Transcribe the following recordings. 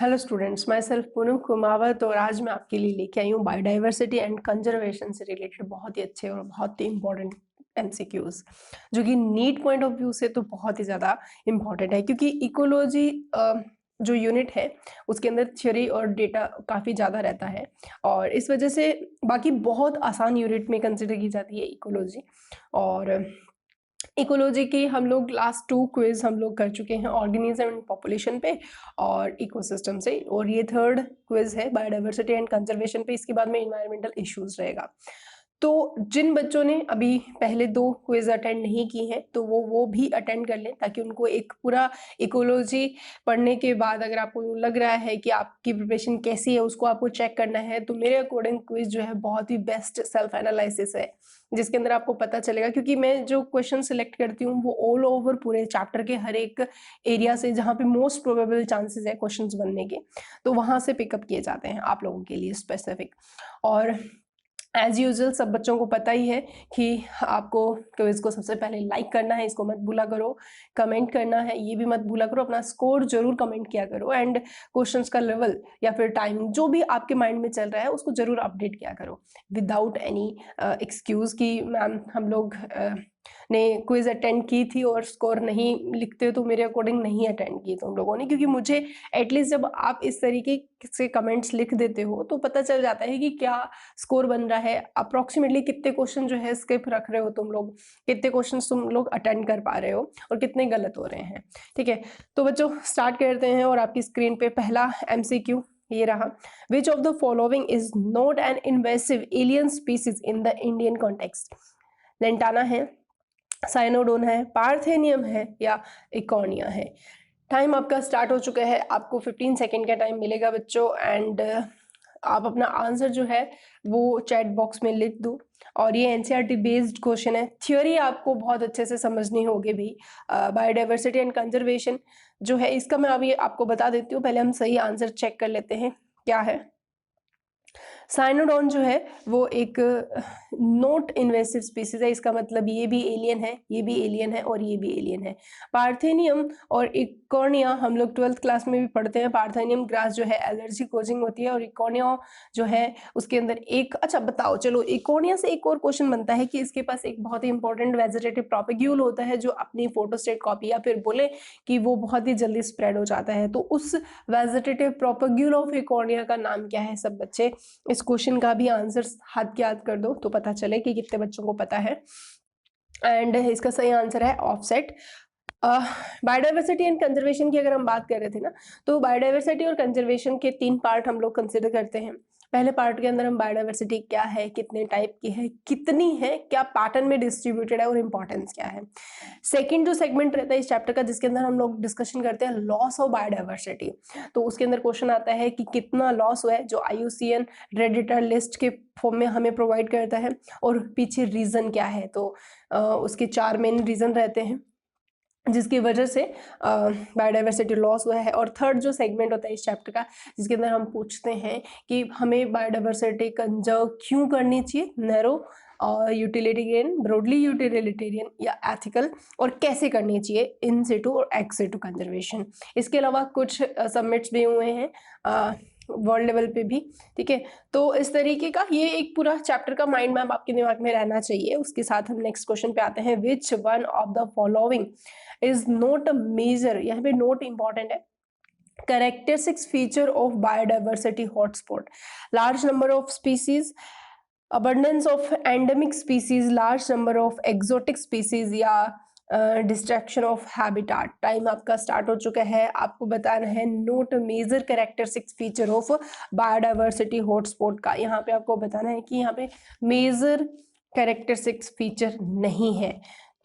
Hello students, my self Poonam Kumawat और आज मैं आपके लिए लेके आई हूँ बायोडाइवर्सिटी एंड कंजर्वेशन से रिलेटेड बहुत ही अच्छे और बहुत ही इंपॉर्टेंट एमसीक्यूज, जो कि नीट पॉइंट ऑफ व्यू से तो बहुत ही ज़्यादा इम्पॉर्टेंट है, क्योंकि इकोलॉजी जो यूनिट है उसके अंदर थ्योरी और डेटा काफ़ी ज़्यादा रहता है और इस वजह से बाकी बहुत आसान यूनिट में कंसिडर की जाती है इकोलॉजी। और इकोलॉजी की हम लोग लास्ट 2 क्विज हम लोग कर चुके हैं ऑर्गेनिज्म एंड पॉपुलेशन पे और इकोसिस्टम से, और ये थर्ड क्विज है बायोडाइवर्सिटी एंड कंजर्वेशन पे। इसके बाद में इन्वायरमेंटल इश्यूज रहेगा। तो जिन बच्चों ने अभी पहले 2 क्विज अटेंड नहीं की हैं तो वो भी अटेंड कर लें, ताकि उनको एक पूरा इकोलॉजी पढ़ने के बाद अगर आपको लग रहा है कि आपकी प्रिपरेशन कैसी है उसको आपको चेक करना है, तो मेरे अकॉर्डिंग क्विज जो है बहुत ही बेस्ट सेल्फ एनालिसिस है, जिसके अंदर आपको पता चलेगा। क्योंकि मैं जो क्वेश्चन सिलेक्ट करती हूँ वो ऑल ओवर पूरे चैप्टर के हर एक एरिया से, जहाँ पे मोस्ट प्रोबेबल चांसेस है क्वेश्चंस बनने के, तो वहाँ से पिकअप किए जाते हैं आप लोगों के लिए स्पेसिफिक। और एज यूजल सब बच्चों को पता ही है कि आपको क्विज को सबसे पहले लाइक करना है, इसको मत भूला करो, कमेंट करना है ये भी मत भूला करो, अपना स्कोर जरूर कमेंट किया करो, एंड क्वेश्चंस का लेवल या फिर टाइमिंग जो भी आपके माइंड में चल रहा है उसको जरूर अपडेट किया करो विदाउट एनी एक्सक्यूज कि मैम हम लोग ने क्विज अटेंड की थी और स्कोर नहीं लिखते तो मेरे अकॉर्डिंग नहीं अटेंड की तुम लोगों ने। क्योंकि मुझे एटलीस्ट जब आप इस तरीके से कमेंट्स लिख देते हो तो पता चल जाता है कि क्या स्कोर बन रहा है, अप्रोक्सीमेटली कितने क्वेश्चन जो है स्किप रख रहे हो तुम लोग, कितने क्वेश्चन तुम लोग अटेंड कर पा रहे हो और कितने गलत हो रहे हैं। ठीक है, तो बच्चों स्टार्ट करते हैं। और आपकी स्क्रीन पे पहला एमसीक्यू ये रहा। विच of the following is not an invasive alien species in the Indian context? Lantana है, साइनोडोन है, पार्थेनियम है या इकोनिया है? टाइम आपका स्टार्ट हो चुका है, आपको 15 सेकेंड का टाइम मिलेगा बच्चों, एंड आप अपना आंसर जो है वो चैट बॉक्स में लिख दो। और ये एनसीईआरटी बेस्ड क्वेश्चन है, थ्योरी आपको बहुत अच्छे से समझनी होगी भी। बायोडाइवर्सिटी एंड कंजर्वेशन जो है इसका मैं अभी आपको बता देती हूँ, पहले हम सही आंसर चेक कर लेते हैं क्या है। साइनोडॉन जो है वो एक नॉट इन्वेसिव स्पीसीज है, इसका मतलब ये भी एलियन है, ये भी एलियन है और ये भी एलियन है। पार्थेनियम और इकोनिया हम लोग 12th क्लास में भी पढ़ते हैं। पार्थेनियम ग्रास जो है एलर्जी कोजिंग होती है और इकोनिया जो है उसके अंदर एक, अच्छा बताओ चलो, इकोनिया से एक और क्वेश्चन बनता है कि इसके पास एक बहुत ही इंपॉर्टेंट वेजिटेटिव प्रोपेग्यूल होता है जो अपनी फोटोस्टेट कॉपी या फिर बोले कि वो बहुत ही जल्दी स्प्रेड हो जाता है। तो उस वेजिटेटिव प्रोपेग्यूल ऑफ इकोनिया का नाम क्या है सब बच्चे? इस क्वेश्चन का भी आंसर हाथ के याद कर दो तो पता चले कि कितने बच्चों को पता है। एंड इसका सही आंसर है ऑफसेट। बायोडाइवर्सिटी एंड कंजर्वेशन की अगर हम बात कर रहे थे ना, तो बायोडाइवर्सिटी और कंजर्वेशन के 3 पार्ट हम लोग कंसिडर करते हैं। पहले पार्ट के अंदर हम बायोडाइवर्सिटी क्या है, कितने टाइप की है, कितनी है, क्या पैटर्न में डिस्ट्रीब्यूटेड है और इंपॉर्टेंस क्या है। सेकंड जो सेगमेंट रहता है इस चैप्टर का जिसके अंदर हम लोग डिस्कशन करते हैं लॉस ऑफ बायोडाइवर्सिटी, तो उसके अंदर क्वेश्चन आता है कि कितना लॉस हुआ है जो IUCN रेड डेटा लिस्ट के फॉर्म में हमें प्रोवाइड करता है, और पीछे रीजन क्या है। तो उसके 4 मेन रीजन रहते हैं जिसकी वजह से बायोडाइवर्सिटी लॉस हुआ है। और थर्ड जो सेगमेंट होता है इस चैप्टर का जिसके अंदर हम पूछते हैं कि हमें बायोडाइवर्सिटी कंजर्व क्यों करनी चाहिए, नैरो यूटिलिटेरियन, ब्रॉडली यूटिलिटेरियन या एथिकल, और कैसे करनी चाहिए, इन सिटू और एक्स सिटू कंजर्वेशन। इसके अलावा कुछ सबमिट्स भी हुए हैं वर्ल्ड लेवल पे भी। ठीक है, तो इस तरीके का ये एक पूरा चैप्टर का माइंड मैप आपके दिमाग में रहना चाहिए। उसके साथ हम नेक्स्ट क्वेश्चन पे आते हैं। Which one of the following is not a major, यहाँ पे नोट इंपॉर्टेंट है, characteristics feature of biodiversity hotspot? Large number of species, abundance of endemic species, large number of exotic species या destruction of habitat. Time आपका start हो चुका है, आपको बताना है note major characteristics feature of biodiversity hotspot का। यहाँ पे आपको बताना है कि यहाँ पे मेजर कैरेक्टरिस्टिक्स फीचर नहीं है,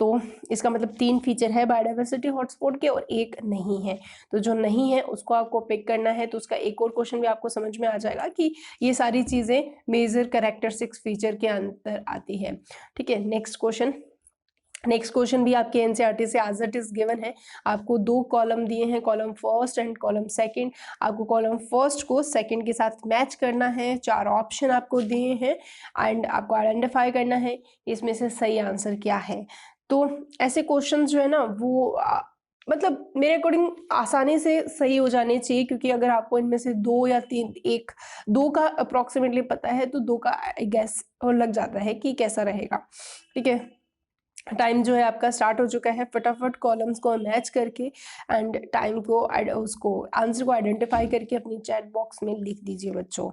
तो इसका मतलब 3 फीचर है बायोडाइवर्सिटी हॉटस्पॉट के और एक नहीं है। तो जो नहीं है उसको आपको पिक करना है, तो उसका एक और क्वेश्चन भी आपको समझ में आ जाएगा कि ये सारी चीजें मेजर कैरेक्टरिस्टिक्स फीचर के अंदर आती है। ठीक है, नेक्स्ट क्वेश्चन भी आपके एनसीईआरटी से एज इट इज गिवन है। आपको 2 कॉलम दिए हैं, column first and column second. आपको कॉलम फर्स्ट को सेकंड के साथ मैच करना है, 4 ऑप्शन आपको दिए हैं एंड आपको आइडेंटिफाई करना है इसमें से सही आंसर क्या है। तो ऐसे क्वेश्चन जो है ना वो मतलब मेरे अकॉर्डिंग आसानी से सही हो जाने चाहिए, क्योंकि अगर आपको इनमें से 2 या 3 एक 2 का अप्रॉक्सिमेटली पता है तो 2 का गैस लग जाता है कि कैसा रहेगा। ठीक है, टाइम जो है आपका स्टार्ट हो चुका है। फटाफट कॉलम्स को मैच करके एंड टाइम को उसको आंसर को आइडेंटिफाई करके अपनी चैट बॉक्स में लिख दीजिए बच्चों।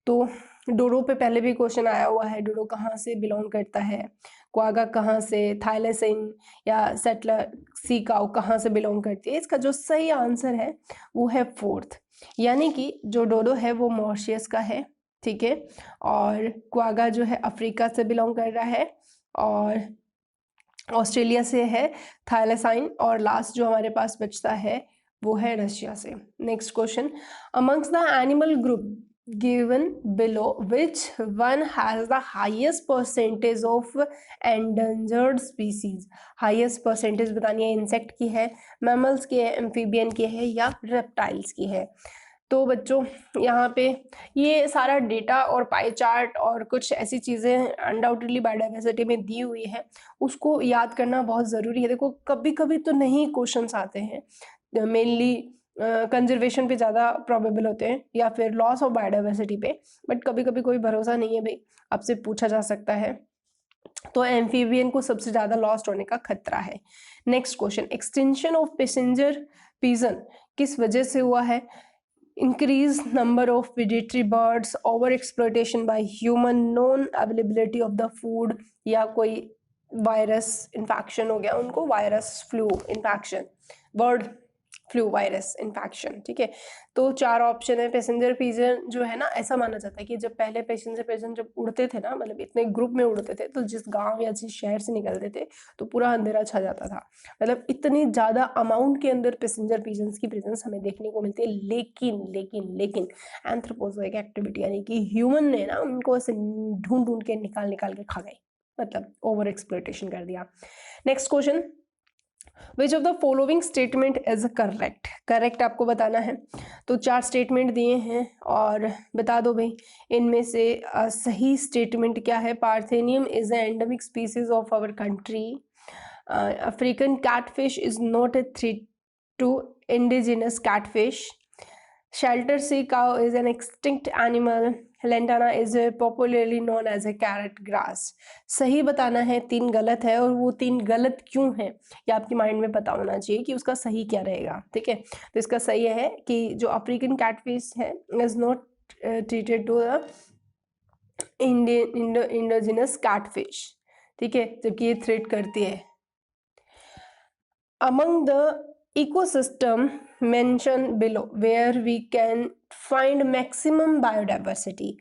तो डोडो पे पहले भी क्वेश्चन आया हुआ है, डोडो कहाँ से बिलोंग करता है, क्वागा कहाँ से, थाइलेसिन या सेटलर सी काउ कहाँ से बिलोंग करती है। इसका जो सही आंसर है वो है 4th, यानी कि जो डोडो है वो मॉरिशस का है। ठीक है, और क्वागा जो है अफ्रीका से बिलोंग कर रहा है, और ऑस्ट्रेलिया से है थाइलेसाइन, और लास्ट जो हमारे पास बचता है वो है रशिया से। Next question, amongst the animal group given below which one has the highest percentage of endangered species। highest percentage बतानी है, इंसेक्ट की है, मैमल्स की है, एम्फीबियन की है या रेप्टाइल्स की है। तो बच्चों यहाँ पे ये सारा डेटा और पाई चार्ट और कुछ ऐसी चीज़ें अनडाउटेडली बायोडाइवर्सिटी में दी हुई है, उसको याद करना बहुत ज़रूरी है। देखो कभी कभी तो नहीं क्वेश्चंस आते हैं, मेनली कंजर्वेशन पे ज़्यादा प्रोबेबल होते हैं या फिर लॉस ऑफ बायोडाइवर्सिटी पे, बट कभी कभी कोई भरोसा नहीं है भाई, आपसे पूछा जा सकता है। तो एम्फीबियन को सबसे ज़्यादा लॉस्ट होने का खतरा है। Next question, extension of passenger pigeon किस वजह से हुआ है? increase number of predatory birds, over exploitation by human, non availability of the food, या कोई वायरस इन्फेक्शन हो गया उनको, virus flu infection, bird flu virus infection. ठीक है, तो 4 ऑप्शन है। पैसेंजर पिजन जो है ना, ऐसा माना जाता है कि जब पहले पैसेंजर पिजन जब उड़ते थे ना, मतलब इतने ग्रुप में उड़ते थे, तो जिस गांव या जिस शहर से निकलते थे तो पूरा अंधेरा छा जाता था। मतलब इतनी ज़्यादा अमाउंट के अंदर पैसेंजर पिजन्स की प्रेजेंस हमें देखने को मिलती है। लेकिन लेकिन लेकिन एंथ्रोपोजोइक एक्टिविटी यानी कि ह्यूमन ने ना उनको ऐसे ढूंढ ढूंढ के निकाल के खा गए, मतलब ओवर एक्सप्लॉइटेशन कर दिया। Next question, which of the following statement is correct? Correct आपको बताना है। तो 4 स्टेटमेंट दिए हैं और बता दो भाई इनमें से सही स्टेटमेंट क्या है। Parthenium is a endemic species of our country. African catfish is not a threat to indigenous catfish. Shelter sea cow is an extinct animal. Lantana is popularly known as a carrot grass. सही बताना है, 3 गलत है, और वो 3 गलत क्यों है ये आपके माइंड में पता होना चाहिए कि उसका सही क्या रहेगा। ठीक है, तो इसका सही है कि जो अफ्रीकन कैटफिश है is not treated to the indigenous catfish. ठीक है, जबकि ये थ्रेट करती है। Among the ecosystem mentioned below where we can find maximum biodiversity,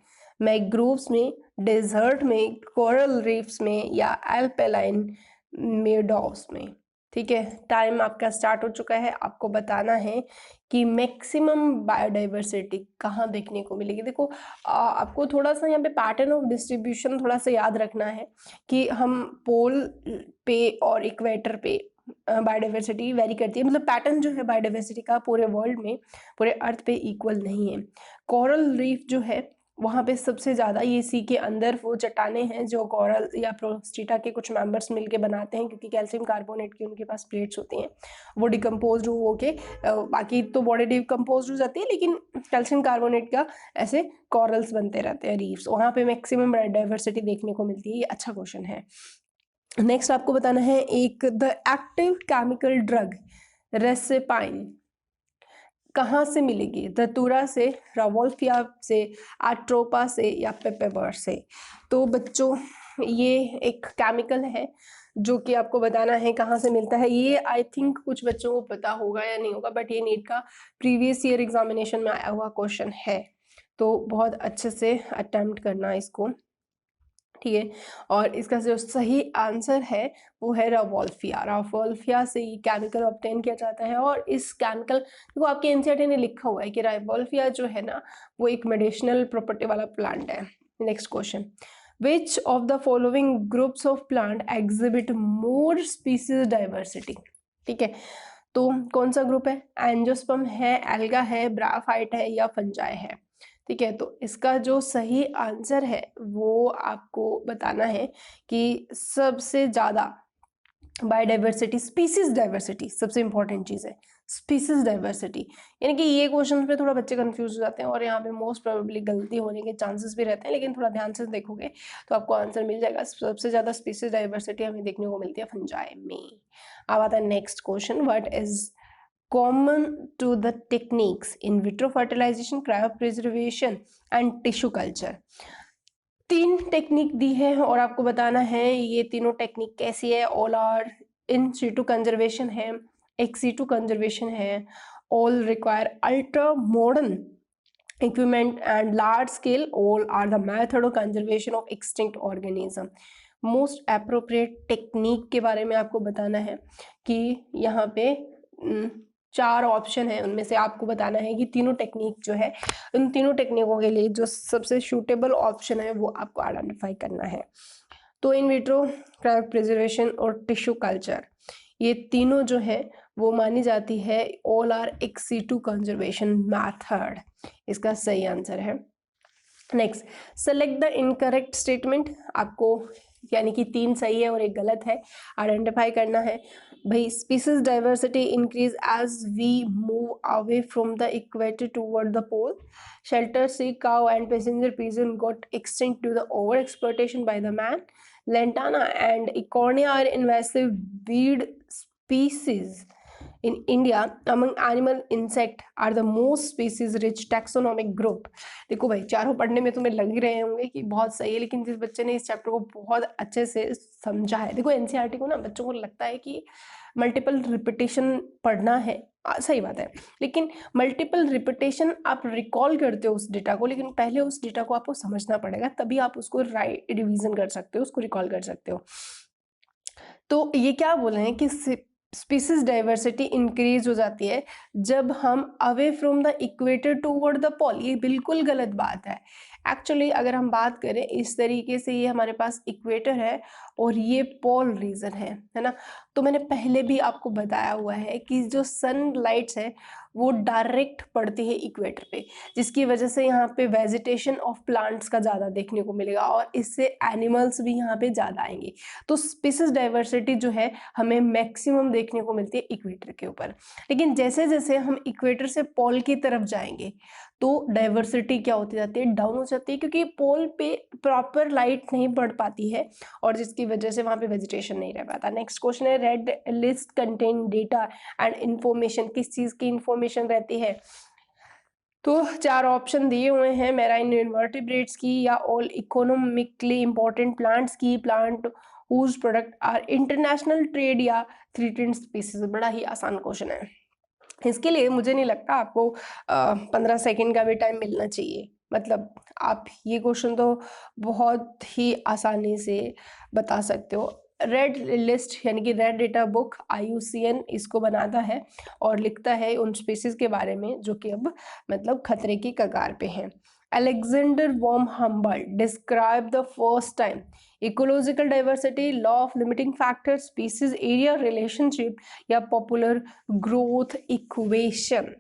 mangroves में, डेजर्ट में, कोरल रीफ्स में या अल्पाइन मेडोव्स में। ठीक है, टाइम आपका स्टार्ट हो चुका है। आपको बताना है कि मैक्सिमम बायोडाइवर्सिटी कहाँ देखने को मिलेगी। देखो आपको थोड़ा सा यहाँ पे पैटर्न ऑफ डिस्ट्रीब्यूशन थोड़ा सा याद रखना है कि हम पोल पे और इक्वेटर पे बायोडाइवर्सिटी वेरी करती है, मतलब पैटर्न जो है बायोडाइवर्सिटी का पूरे वर्ल्ड में, पूरे अर्थ पे इक्वल नहीं है। कोरल रीफ जो है वहाँ पे सबसे ज़्यादा, ये सी के अंदर वो चट्टाने हैं जो कोरल या प्रोस्टिटा के कुछ मेंबर्स मिलके बनाते हैं, क्योंकि कैल्शियम कार्बोनेट की उनके पास प्लेट्स होती हैं, वो डिकम्पोज हो के बाकी तो बॉडी डिकम्पोज हो जाती है, लेकिन कैल्शियम कार्बोनेट का ऐसे कॉरल्स बनते रहते हैं रीफ्स, वहाँ पे मैक्सिमम डाइवर्सिटी देखने को मिलती है। ये अच्छा क्वेश्चन है। नेक्स्ट आपको बताना है एक, द एक्टिव केमिकल ड्रग रेसेपाइन कहाँ से मिलेगी? धतूरा से, रावोल्फिया से, एट्रोपा से या पेपेवर से? तो बच्चों ये एक केमिकल है जो कि आपको बताना है कहाँ से मिलता है। ये आई थिंक कुछ बच्चों को पता होगा या नहीं होगा, बट ये नीट का प्रीवियस ईयर एग्जामिनेशन में आया हुआ क्वेश्चन है, तो बहुत अच्छे से अटेम्प्ट करना इसको। ठीक है, और इसका जो सही आंसर है वो है रावोल्फिया। रावोल्फिया से ये केमिकल ऑब्टेन किया जाता है, और इस केमिकल देखो आपके एनसीईआरटी ने लिखा हुआ है कि रावोल्फिया जो है ना वो एक मेडिसिनल प्रॉपर्टी वाला प्लांट है। Next question, which of the following groups of plant exhibit more species diversity? ठीक है, तो कौन सा ग्रुप है? एंजियोस्पर्म है, एल्गा है, ब्राफाइट है या फंजाई है? ठीक है, तो इसका जो सही आंसर है वो आपको बताना है कि सबसे ज़्यादा बायोडाइवर्सिटी, स्पीसीज डाइवर्सिटी सबसे इंपॉर्टेंट चीज़ है, स्पीसीज डाइवर्सिटी। यानी कि ये क्वेश्चन पे थोड़ा बच्चे कंफ्यूज हो जाते हैं और यहाँ पे मोस्ट प्रोबेबली गलती होने के चांसेस भी रहते हैं, लेकिन थोड़ा ध्यान से देखोगे तो आपको आंसर मिल जाएगा। सबसे ज़्यादा स्पीसीज डाइवर्सिटी हमें देखने को मिलती है फंजाई में। अब आता है next question, what is common to the techniques in vitro fertilization, cryopreservation and tissue culture. 3 technique दी है और आपको बताना है ये तीनों टेक्निक कैसी है। All are in situ conservation है, एक्स सिटू कंजर्वेशन है, all require ultra modern equipment and large scale, all are the method of conservation of extinct organism. Most appropriate technique के बारे में आपको बताना है कि यहाँ पे 4 ऑप्शन है, उनमें से आपको बताना है कि तीनों टेक्निक जो है, उन तीनों टेक्निकों के लिए जो सबसे सूटेबल ऑप्शन है वो आपको आइडेंटिफाई करना है। तो इन विट्रो, क्रायोप्रिजर्वेशन और टिश्यू कल्चर, ये तीनों जो है वो मानी जाती है all are ex situ conservation method, इसका सही आंसर है। Next, select the incorrect statement. आपको यानी कि 3 सही है और 1 गलत है, आइडेंटिफाई करना है। भाई, species diversity increase as we move away from the equator toward the pole. Shelter sea cow and passenger pigeon got extinct to the over exploitation by the man. Lantana and Ecornia are invasive weed species in India. Among animal insect are the most species rich taxonomic group. देखो भाई, चारों पढ़ने में तुम्हें लग ही रहे होंगे कि बहुत सही है, लेकिन जिस बच्चे ने इस चैप्टर को बहुत अच्छे से समझा है, देखो एनसीईआरटी को ना बच्चों को लगता है कि मल्टीपल रिपीटेशन पढ़ना है, सही बात है, लेकिन मल्टीपल रिपीटेशन आप रिकॉल करते हो उस डेटा को, लेकिन पहले उस डेटा को आपको समझना पड़ेगा, तभी आप उसको रिवीजन कर सकते हो, उसको रिकॉल कर सकते हो। तो ये क्या बोल रहे हैं कि स्पीसीज डाइवर्सिटी इंक्रीज हो जाती है जब हम away from the equator toward the pole. ये बिल्कुल गलत बात है। एक्चुअली अगर हम बात करें इस तरीके से, ये हमारे पास इक्वेटर है और ये पोल रीजन है ना। तो मैंने पहले भी आपको बताया हुआ है कि जो सनलाइट्स है वो डायरेक्ट पड़ती है इक्वेटर पे, जिसकी वजह से यहाँ पे वेजिटेशन ऑफ प्लांट्स का ज़्यादा देखने को मिलेगा और इससे एनिमल्स भी यहाँ पे ज़्यादा आएंगे। तो स्पीसीज डाइवर्सिटी जो है हमें मैक्सिमम देखने को मिलती है इक्वेटर के ऊपर, लेकिन जैसे जैसे हम इक्वेटर से पोल की तरफ जाएंगे तो डाइवर्सिटी क्या होती जाती है, डाउन हो जाती है, क्योंकि पोल पे प्रॉपर लाइट नहीं पड़ पाती है और जिसकी वजह से वहाँ पे वेजिटेशन नहीं रह पाता। नेक्स्ट क्वेश्चन है, red list contain data and information. किस चीज़ की इंफॉर्मेशन रहती है? तो 4 ऑप्शन दिए हुए हैं, मैराइन इनवर्टिब्रेट्स की या ऑल इकोनॉमिकली इंपॉर्टेंट प्लांट्स की, plant whose product are international trade, या थ्रेटेंड स्पीसीज। बड़ा ही आसान क्वेश्चन है, इसके लिए मुझे नहीं लगता आपको 15 सेकंड का भी टाइम मिलना चाहिए। मतलब आप ये क्वेश्चन तो बहुत ही आसानी से बता सकते हो। रेड लिस्ट यानी कि रेड डेटा बुक IUCN इसको बनाता है और लिखता है उन स्पीसीज के बारे में जो कि अब मतलब खतरे की कगार पे हैं। Alexander von Humboldt described the first time ecological diversity, law of limiting factor, species area relationship या पॉपुलर ग्रोथ इक्वेशन।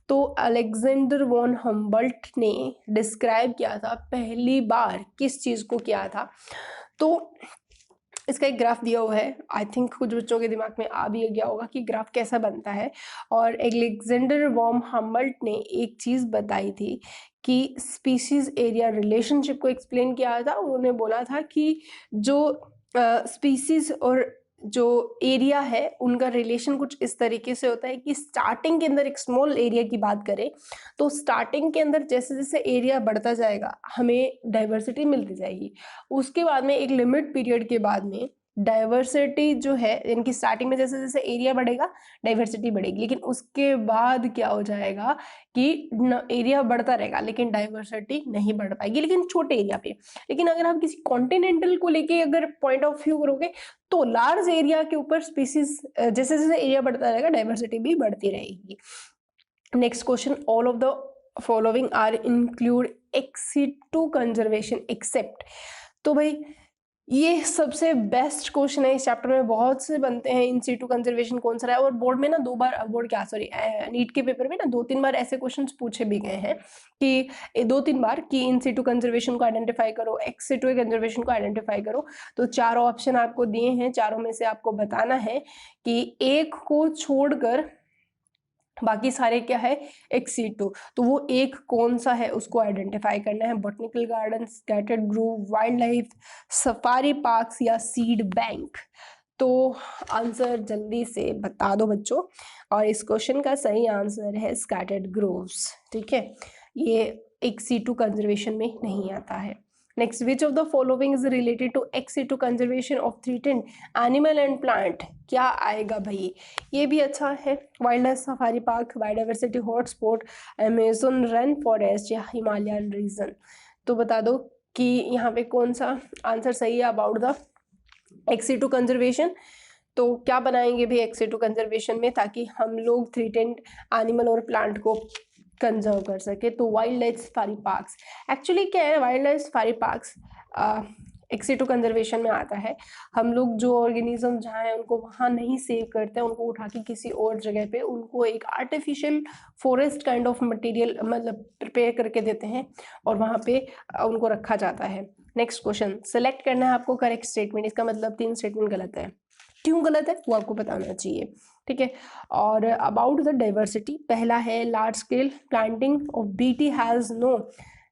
तो अलेक्जेंडर वॉन हम्बल्ट ने डिस्क्राइब किया था पहली बार, किस चीज़ को किया था? तो इसका एक ग्राफ दिया हुआ है, आई थिंक कुछ बच्चों के दिमाग में आ भी गया होगा कि ग्राफ कैसा बनता है। और अलेक्जेंडर वॉन हम्बल्ट ने एक चीज़ बताई थी कि स्पीशीज एरिया रिलेशनशिप को एक्सप्लेन किया था। उन्होंने बोला था कि जो स्पीशीज और जो एरिया है उनका रिलेशन कुछ इस तरीके से होता है कि स्टार्टिंग के अंदर एक स्मॉल एरिया की बात करें तो स्टार्टिंग के अंदर जैसे जैसे एरिया बढ़ता जाएगा हमें डाइवर्सिटी मिलती जाएगी। उसके बाद में एक लिमिट पीरियड के बाद में डाइवर्सिटी जो है, यानी कि स्टार्टिंग में जैसे जैसे एरिया बढ़ेगा डाइवर्सिटी बढ़ेगी, लेकिन उसके बाद क्या हो जाएगा कि एरिया बढ़ता रहेगा लेकिन डाइवर्सिटी नहीं बढ़ पाएगी, लेकिन छोटे एरिया पे। लेकिन अगर आप किसी कॉन्टिनेंटल को लेके अगर पॉइंट ऑफ व्यू करोगे तो लार्ज एरिया के ऊपर स्पीसीज जैसे जैसे एरिया बढ़ता रहेगा डाइवर्सिटी भी बढ़ती रहेगी। Next question, all of the following are include ex situ conservation except. तो भाई ये सबसे बेस्ट क्वेश्चन है इस चैप्टर में, बहुत से बनते हैं। इन सीटू कंजर्वेशन कौन सा है, और बोर्ड में ना नीट के पेपर में ना 2-3 बार ऐसे क्वेश्चंस पूछे भी गए हैं कि 2-3 बार कि इन सीटू कंजर्वेशन को आइडेंटिफाई करो, एक्स सीटू कंजर्वेशन को आइडेंटिफाई करो। तो चारों ऑप्शन आपको दिए हैं, चारों में से आपको बताना है कि एक को छोड़कर बाकी सारे क्या है, एक्स-C2, तो वो एक कौन सा है उसको आइडेंटिफाई करना है। Botanical garden, scattered Grove, wild life, safari parks या सीड बैंक। तो आंसर जल्दी से बता दो बच्चों, और इस क्वेश्चन का सही आंसर है स्कैटर्ड ग्रोव्स। ठीक है, ये एक्स-C2 कंजर्वेशन में नहीं आता है। Next, which of the following is related to एक्स-C2 conservation of threatened animal and plant? क्या आएगा भाई, ये भी अच्छा है। Wild life safari park, biodiversity hotspot, Amazon rain forest या हिमालयन रीजन। तो बता दो कि यहाँ पे कौन सा आंसर सही है अबाउट द एक्स-C2 कंजर्वेशन। तो क्या बनाएंगे भी एक्स-C2 कंजर्वेशन में, ताकि हम लोग थ्रेटेंड एनिमल और प्लांट को कंजर्व कर सके। तो wild life safari parks, actually क्या है, वाइल्ड लाइफ सफारी पार्क्स एक्स-C2 कंजर्वेशन में आता है। हम लोग जो ऑर्गेनिज्म जहाँ है उनको वहाँ नहीं सेव करते हैं, उनको उठा के किसी और जगह पे उनको एक artificial forest kind of material मतलब प्रिपेयर करके देते हैं, और वहाँ पे उनको रखा जाता है। नेक्स्ट क्वेश्चन, सेलेक्ट करना है आपको करेक्ट स्टेटमेंट। इसका मतलब 3 स्टेटमेंट गलत है, क्यों गलत है वो आपको बताना चाहिए। ठीक है, और अबाउट द डाइवर्सिटी, पहला है large scale planting of BT has no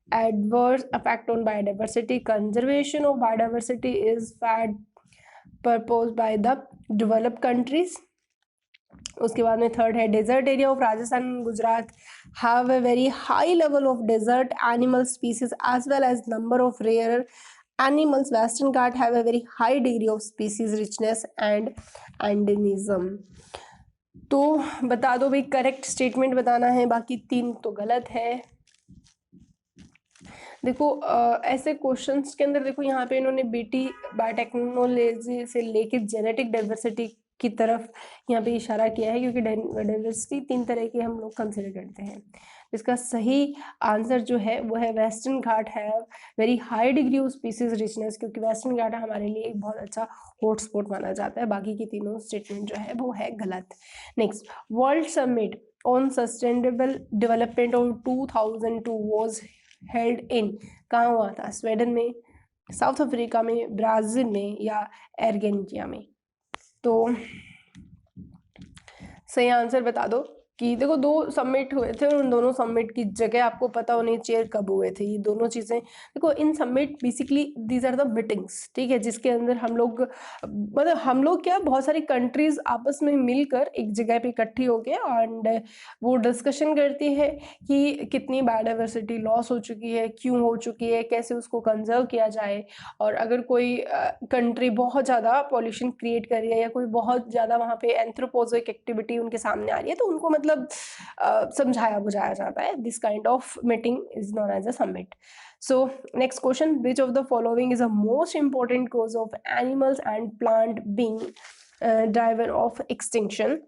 adverse effect on biodiversity. Conservation of biodiversity is proposed by the developed countries. उसके बाद में थर्ड है desert area of Rajasthan and Gujarat have a very high level of desert animal species as well as number of rare animals. Western Ghats have a very high degree of species richness and endemism. तो बता दो भाई, correct statement बताना है, बाकी 3 तो गलत है। देखो ऐसे क्वेश्चंस के अंदर देखो यहाँ पे इन्होंने बीटी बायोटेक्नोलॉजी से लेके जेनेटिक डाइवर्सिटी की तरफ यहाँ पे इशारा किया है, क्योंकि डाइवर्सिटी 3 तरह की हम लोग कंसिडर करते हैं। इसका सही आंसर जो है वो है western ghat have very high degree of species richness, क्योंकि वेस्टर्न घाट हमारे लिए एक बहुत अच्छा हॉटस्पॉट माना जाता है। बाकी की तीनों स्टेटमेंट जो है वो है गलत। Next, world summit on sustainable development of 2002 was held in, कहाँ हुआ था, स्वीडन में, साउथ अफ्रीका में, ब्राज़ील में या अर्जेंटीना में? तो सही आंसर बता दो कि देखो 2 समिट हुए थे और उन दोनों समिट की जगह आपको पता होनी चाहिए कब हुए थे ये दोनों चीज़ें। देखो in summit basically these are the meetings, ठीक है, जिसके अंदर हम लोग मतलब हम लोग क्या बहुत सारी कंट्रीज आपस में मिलकर एक जगह पे इकट्ठी हो गए एंड वो डिस्कशन करती है कि कितनी बायोडाइवर्सिटी लॉस हो चुकी है, क्यों हो चुकी है, कैसे उसको कंजर्व किया जाए, और अगर कोई कंट्री बहुत ज़्यादा पॉल्यूशन क्रिएट कर रही है या कोई बहुत ज़्यादा वहाँ पे एंथ्रोपोजिक एक्टिविटी उनके सामने आ रही है, तो उनको मतलब समझाया बुझाया जाता है। This kind of meeting is known as a summit. So next question, which of the following is a most important cause of animals and plant being driver of extinction?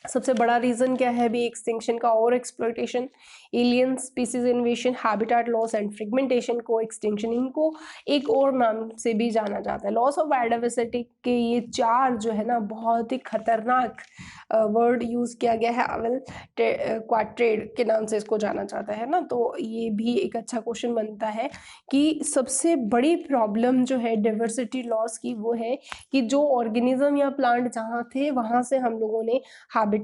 सबसे बड़ा रीजन क्या है भी एक्सटिंक्शन का? और exploitation, alien species इन्वेशन, habitat loss and fragmentation. को extinction, इनको एक और नाम से भी जाना जाता है, लॉस ऑफ बायोडाइवर्सिटी के ये 4 जो है ना बहुत ही खतरनाक वर्ड यूज किया गया है, अवेल क्वाड्रेट के नाम से इसको जाना जाता है ना। तो ये भी एक अच्छा क्वेश्चन बनता है कि सबसे बड़ी प्रॉब्लम जो है डाइवर्सिटी लॉस की वो है कि जो ऑर्गेनिज्म या प्लांट जहाँ थे वहाँ से हम लोगों ने हैबिटेट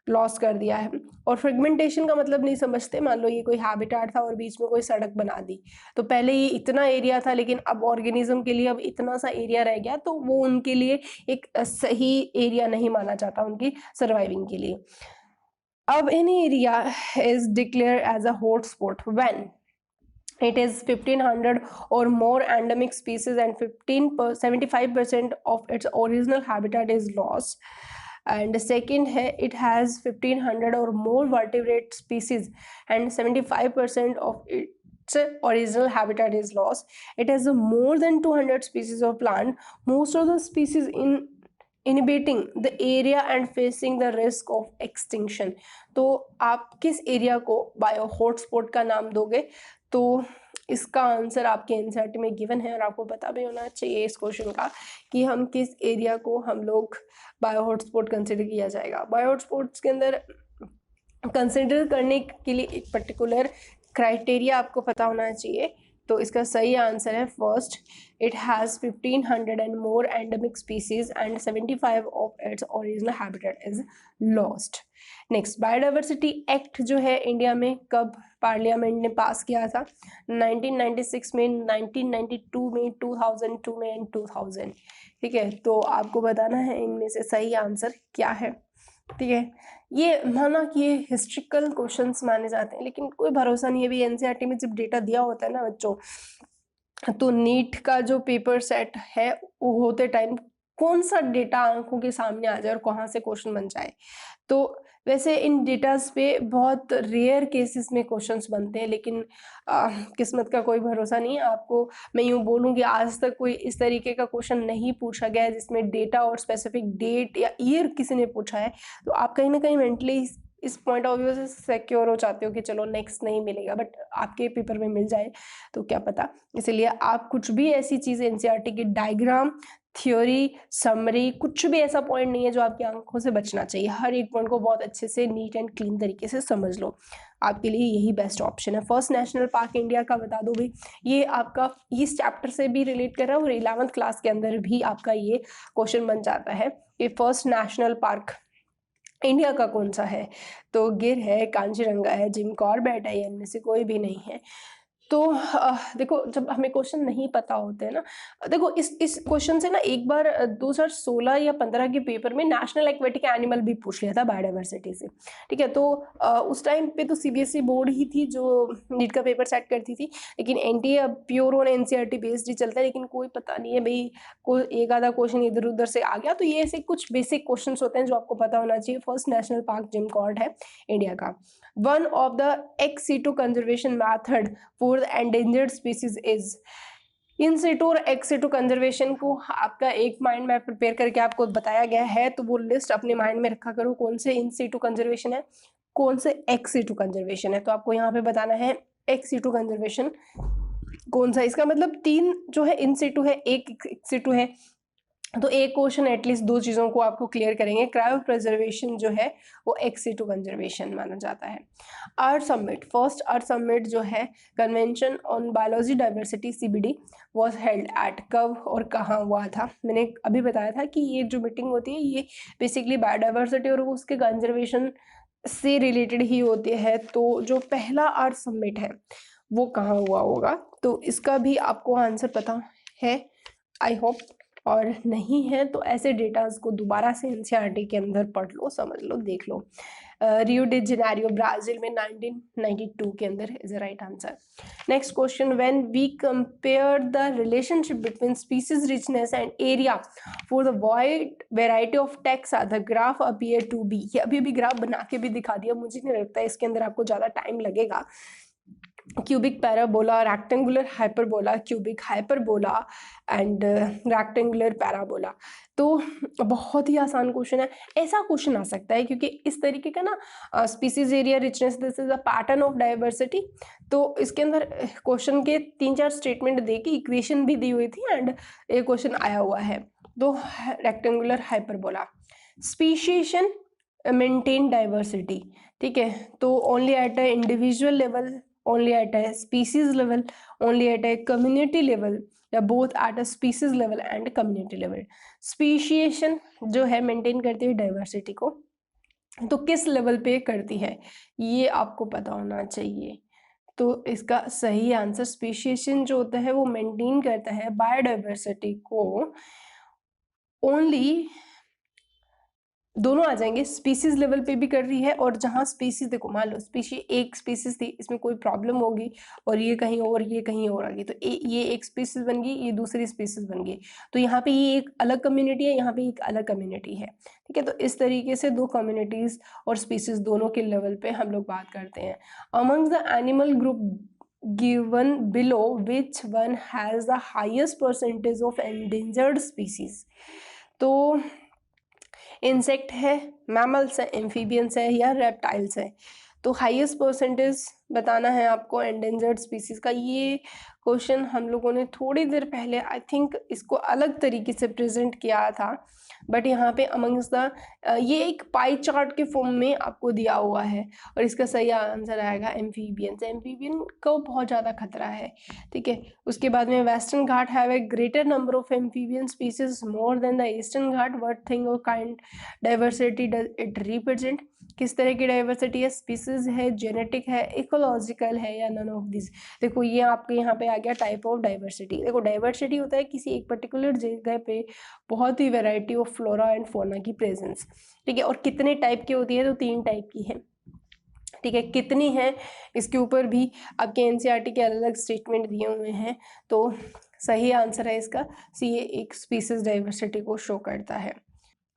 लॉस कर दिया है। और फ्रेगमेंटेशन का मतलब नहीं समझते, मान लो ये कोई हैबिटेट था और बीच में कोई सड़क बना दी, तो पहले ये इतना एरिया था लेकिन अब ऑर्गेनिज्म के लिए अब इतना सा एरिया रह गया, तो वो उनके लिए एक सही एरिया नहीं माना जाता उनकी सर्वाइविंग के लिए। अब any area is declare as a hotspot when it is 1500 or more endemic species and 75% of its original habitat is lost. And second है, it has 1500 or more vertebrate species and 75% of its original habitat is lost. It has more than 200 species of plant, most of the species inhibiting the area and facing the risk of extinction. तो आप किस area को bio hotspot का नाम दोगे? तो इसका answer आपके एनसीईआरटी में गिवन है और आपको पता भी होना चाहिए इस क्वेश्चन का कि हम किस एरिया को हम लोग बायो हॉटस्पॉट कंसिडर किया जाएगा। बायो हॉटस्पॉट्स के अंदर कंसिडर करने के लिए एक पर्टिकुलर क्राइटेरिया आपको पता होना चाहिए। तो इसका सही आंसर है first, it has 1500 and more endemic species and 75 of its original habitat is lost. Next, biodiversity act जो है इंडिया में कब पार्लियामेंट ने पास किया था? 1996 में, 1992 में, 2002 में एंड 2000। ठीक है, तो आपको बताना है इनमें से सही आंसर क्या है। ठीक है, ये माना कि ये हिस्ट्रिकल क्वेश्चंस माने जाते हैं, लेकिन कोई भरोसा नहीं है। अभी एनसीईआरटी में जब डेटा दिया होता है ना बच्चों, तो नीट का जो पेपर सेट है वो होते टाइम कौन सा डेटा आंखों के सामने आ जाए और कहाँ से क्वेश्चन बन जाए। तो वैसे इन डेटास पे बहुत रेयर केसेस में क्वेश्चंस बनते हैं, लेकिन किस्मत का कोई भरोसा नहीं है। आपको मैं यूँ बोलूँ कि आज तक कोई इस तरीके का क्वेश्चन नहीं पूछा गया है जिसमें डेटा और स्पेसिफिक डेट या ईयर किसी ने पूछा है। तो आप कहीं ना कहीं मेंटली इस पॉइंट ऑफ व्यू से सिक्योर हो जाते हो कि चलो नेक्स्ट नहीं मिलेगा, बट आपके पेपर में मिल जाए तो क्या पता। इसलिए आप कुछ भी ऐसी चीज़ें एनसीईआरटी की डायग्राम, थ्योरी, समरी, कुछ भी ऐसा पॉइंट नहीं है जो आपकी आंखों से बचना चाहिए। हर एक पॉइंट को बहुत अच्छे से नीट एंड क्लीन तरीके से समझ लो, आपके लिए यही बेस्ट ऑप्शन है। फर्स्ट नेशनल पार्क इंडिया का बता दो भाई, ये आपका इस चैप्टर से भी रिलेट कर रहा है और 11th क्लास के अंदर भी आपका ये क्वेश्चन बन जाता है कि फर्स्ट नेशनल पार्क इंडिया का कौन सा है। तो गिर है, कांजीरंगा है, जिम कॉर्बेट है, इनमें से कोई भी नहीं है। तो देखो, जब हमें क्वेश्चन नहीं पता होते हैं ना, देखो इस क्वेश्चन से ना एक बार 2016 या 15 के पेपर में नेशनल एक्वेटिक एनिमल भी पूछ लिया था बायोडाइवर्सिटी से। ठीक है, तो उस टाइम पे तो सीबीएसई बोर्ड ही थी जो नीट का पेपर सेट करती थी, लेकिन एनटीए अब प्योर ऑन एनसीईआरटी बेस्ड ही चलता है। लेकिन कोई पता नहीं है भाई, कोई एक आधा क्वेश्चन इधर उधर से आ गया। तो ये ऐसे कुछ बेसिक क्वेश्चन होते हैं जो आपको पता होना चाहिए। First national park Jim Corbett है इंडिया का। One of the ex situ conservation method for the endangered species is. In situ और एक्स सीटू कंजर्वेशन को आपका एक माइंड मैप प्रिपेयर करके आपको बताया गया है, तो वो लिस्ट अपने माइंड में रखा करो, कौन से इन सीटू कंजर्वेशन है, कौन से एक्स सीटू कंजर्वेशन है। तो आपको यहाँ पे बताना है एक्स सीटू कंजर्वेशन कौन सा। इसका मतलब 3 जो है इन सीटू है, एक एक्स सीटू है। तो एक क्वेश्चन एटलीस्ट 2 चीज़ों को आपको क्लियर करेंगे। क्रायो प्रिजर्वेशन जो है वो एक्स सीटू कंजर्वेशन माना जाता है। अर्थ समिट, फर्स्ट अर्थ समिट जो है convention on biology diversity CBD was held at, कब और कहाँ हुआ था? मैंने अभी बताया था कि ये जो मीटिंग होती है ये बेसिकली बायोडाइवर्सिटी और उसके कंजर्वेशन से रिलेटेड ही होती है। तो जो पहला अर्थ समिट है वो कहाँ हुआ होगा? तो इसका भी आपको आंसर पता है आई होप, और नहीं है तो ऐसे डेटाज को दोबारा से एनसीईआरटी के अंदर पढ़ लो, समझ लो, देख लो। रियो डी जेनेरियो ब्राजील में 1992 के अंदर is the right answer. Next question, when we compare the relationship between species richness and area for the wide variety of taxa the graph appear to be. ये अभी graph बना के भी दिखा दिया, मुझे नहीं लगता इसके अंदर आपको ज़्यादा टाइम लगेगा। Cubic parabola, rectangular hyperbola, cubic hyperbola and rectangular parabola. तो बहुत ही आसान क्वेश्चन है। ऐसा क्वेश्चन आ सकता है क्योंकि इस तरीके का ना species area richness this is a pattern of diversity. तो इसके अंदर क्वेश्चन के 3-4 स्टेटमेंट दे के इक्वेशन भी दी हुई थी एंड ये क्वेश्चन आया हुआ है। तो रेक्टेंगुलर हाइपरबोला, स्पीशीशन मेंटेन डाइवर्सिटी। ठीक है, तो only at a individual level, only at a species level, only at a community level, या both at a species level and community level। Speciation जो है मेंटेन करती है डाइवर्सिटी को, तो किस लेवल पे करती है ये आपको पता होना चाहिए। तो इसका सही आंसर, स्पीशिएशन जो होता है वो मेंटेन करता है बायोडाइवर्सिटी को ओनली, दोनों आ जाएंगे, स्पीसीज लेवल पे भी कर रही है और जहाँ स्पीसीज, देखो मान लो स्पीशी एक स्पीसीज थी, इसमें कोई प्रॉब्लम होगी और ये कहीं और ये कहीं और आ गई, तो ये एक स्पीसीज बन गई, ये दूसरी स्पीसीज बन गई। तो यहाँ पे ये एक अलग कम्युनिटी है, यहाँ पे एक अलग कम्युनिटी है। ठीक है, तो इस तरीके से 2 कम्युनिटीज और स्पीसीज दोनों के लेवल पे हम लोग बात करते हैं। Amongst the animal group given below which one has the highest percentage of endangered species. तो इंसेक्ट है, मैमल्स है, एम्फीबियंस है या रेप्टाइल्स है? तो हाईएस्ट परसेंटेज बताना है आपको एंडेंजर्ड स्पीसीज का। ये क्वेश्चन हम लोगों ने थोड़ी देर पहले आई थिंक इसको अलग तरीके से प्रेजेंट किया था, बट यहाँ पे अमंग्स द ये एक पाई चार्ट के फॉर्म में आपको दिया हुआ है, और इसका सही आंसर आएगा एम्फीबियन। एम्फीबियन को बहुत ज़्यादा खतरा है, ठीक है। उसके बाद में western ghat have a greater number of amphibian species more than the eastern ghat, what thing और kind diversity does it represent. किस तरह की डाइवर्सिटी है, स्पीसीज है, जेनेटिक है, इकोलॉजिकल है, या नन ऑफ दिस। देखो ये आपके यहाँ पे आ गया टाइप ऑफ डाइवर्सिटी। देखो डाइवर्सिटी होता है किसी एक पर्टिकुलर जगह पे बहुत ही variety of flora and fauna की प्रेजेंस, ठीक है। और कितने टाइप की होती है, तो 3 टाइप की है, ठीक है। कितनी है इसके ऊपर भी आपके एनसीईआरटी के अलग अलग स्टेटमेंट दिए हुए हैं, तो सही आंसर है इसका सी, एक स्पीसीज डाइवर्सिटी को शो करता है।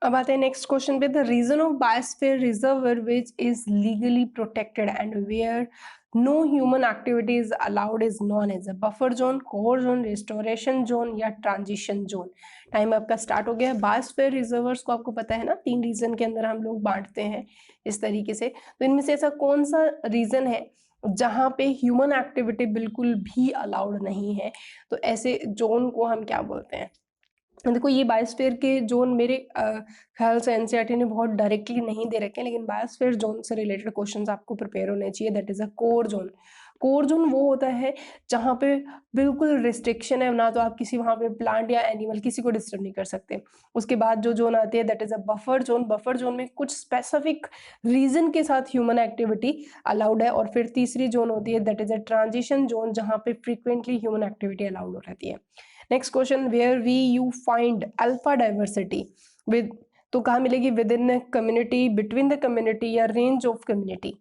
अब आते हैं नेक्स्ट क्वेश्चन पे। The region of biosphere reserve which is legally protected and where no human activity is allowed is known as a buffer zone, core zone, restoration zone, या transition zone. Time आपका start हो गया है। Biosphere reservoirs को आपको पता है ना, 3 रीजन के अंदर हम लोग बांटते हैं इस तरीके से। तो इनमें से ऐसा कौन सा रीजन है जहाँ पे ह्यूमन एक्टिविटी बिल्कुल भी अलाउड नहीं है, तो ऐसे जोन को हम क्या बोलते हैं। देखो ये बायोस्फीयर के जोन मेरे ख्याल से एनसीईआरटी ने बहुत डायरेक्टली नहीं दे रखे हैं, लेकिन बायोस्फीयर जोन से रिलेटेड क्वेश्चंस आपको प्रिपेयर होने चाहिए। That is a core zone. Core zone वो होता है जहाँ पे बिल्कुल रिस्ट्रिक्शन है, ना तो आप किसी वहाँ पे प्लांट या एनिमल किसी को डिस्टर्ब नहीं कर सकते। उसके बाद जो जोन आती है that is a buffer zone. Buffer zone में कुछ स्पेसिफिक रीजन के साथ ह्यूमन एक्टिविटी अलाउड है। और फिर तीसरी जोन होती है that is a transition zone, जहाँ पे फ्रीक्वेंटली ह्यूमन एक्टिविटी अलाउड हो रहती है। Next question, where we you find alpha diversity with, तो कहाँ मिलेगी, within community, between the community, या रेंज ऑफ कम्युनिटी,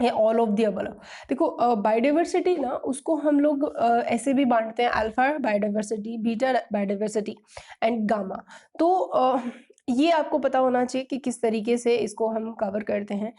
है ऑल ऑफ द अबव। देखो बायोडाइवर्सिटी ना उसको हम लोग ऐसे भी बांटते हैं, alpha biodiversity, beta biodiversity and gamma. तो ये आपको पता होना चाहिए कि किस तरीके से इसको हम कवर करते हैं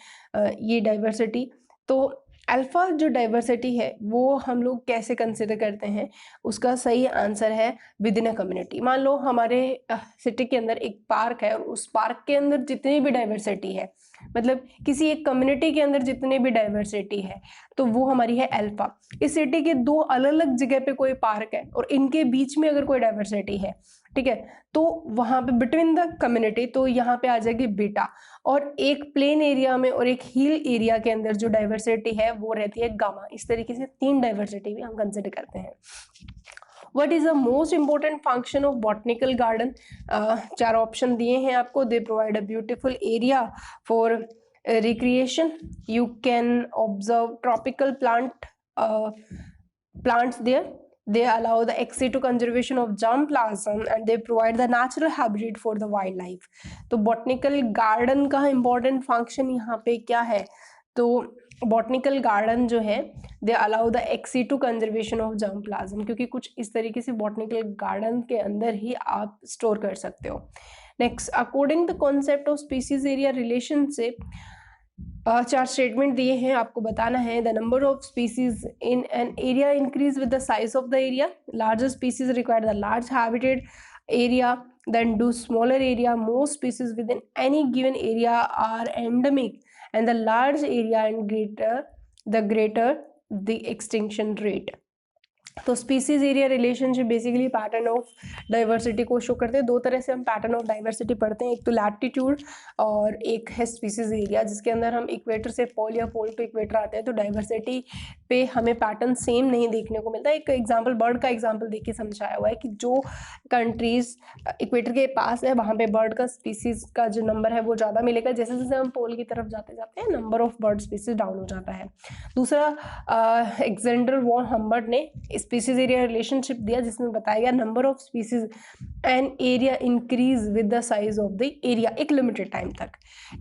ये डाइवर्सिटी। तो अल्फा जो डाइवर्सिटी है वो हम लोग कैसे कंसिडर करते हैं, उसका सही आंसर है विद इन अ कम्युनिटी। मान लो हमारे सिटी के अंदर एक पार्क है, और उस पार्क के अंदर जितनी भी डाइवर्सिटी है, मतलब किसी एक कम्युनिटी के अंदर जितनी भी डाइवर्सिटी है, तो वो हमारी है अल्फा। इस सिटी के 2 अलग अलग जगह पे कोई पार्क है और इनके बीच में अगर कोई डाइवर्सिटी है, ठीक है, तो वहां पे बिटवीन द कम्युनिटी, तो यहाँ पे आ जाएगी बीटा। और एक प्लेन एरिया में और एक हिल एरिया के अंदर जो डाइवर्सिटी है वो रहती है गामा। इस तरीके से 3 डाइवर्सिटी भी हम कंसिडर करते हैं। What is the most important function of botanical garden? 4 option दिए हैं आपको। They provide a beautiful area for recreation. You can observe tropical plants there. They allow the access to conservation of germplasm and they provide the natural habitat for the wildlife. तो botanical garden का important function यहाँ पे क्या है, तो botanical garden जो है they allow the ex situ conservation of germplasm, क्योंकि कुछ इस तरीके से बॉटनिकल गार्डन के अंदर ही आप स्टोर कर सकते हो। Next, according the concept of species area relationship, 4 statement दिए हैं, आपको बताना है। The number of species in an area increase with the size of the area, larger species require the large habitat area than do smaller area. Most species within any given area are endemic and the large area and greater the extinction rate. तो species area relationship basically pattern of diversity को show करते हैं। 2 तरह से हम pattern of diversity पढ़ते हैं, एक तो लैटिट्यूड और एक है स्पीसीज एरिया, जिसके अंदर हम इक्वेटर से पोल या पोल टू इक्वेटर आते हैं, तो डाइवर्सिटी पे हमें पैटर्न सेम नहीं देखने को मिलता है। एक एग्जाम्पल, बर्ड का एग्जाम्पल देख के समझाया हुआ है कि जो कंट्रीज इक्वेटर के पास है वहाँ पे बर्ड का स्पीसीज का जो नंबर है वो ज़्यादा मिलेगा, जैसे जैसे हम पोल की तरफ जाते जाते हैं number of bird species down हो जाता है। दूसरा, अलेक्जेंडर वॉन हम्बर्ट ने स्पीसीज एरिया रिलेशनशिप दिया, जिसमें बताया गया number of species and area increase with the size of the area, एक लिमिटेड टाइम तक।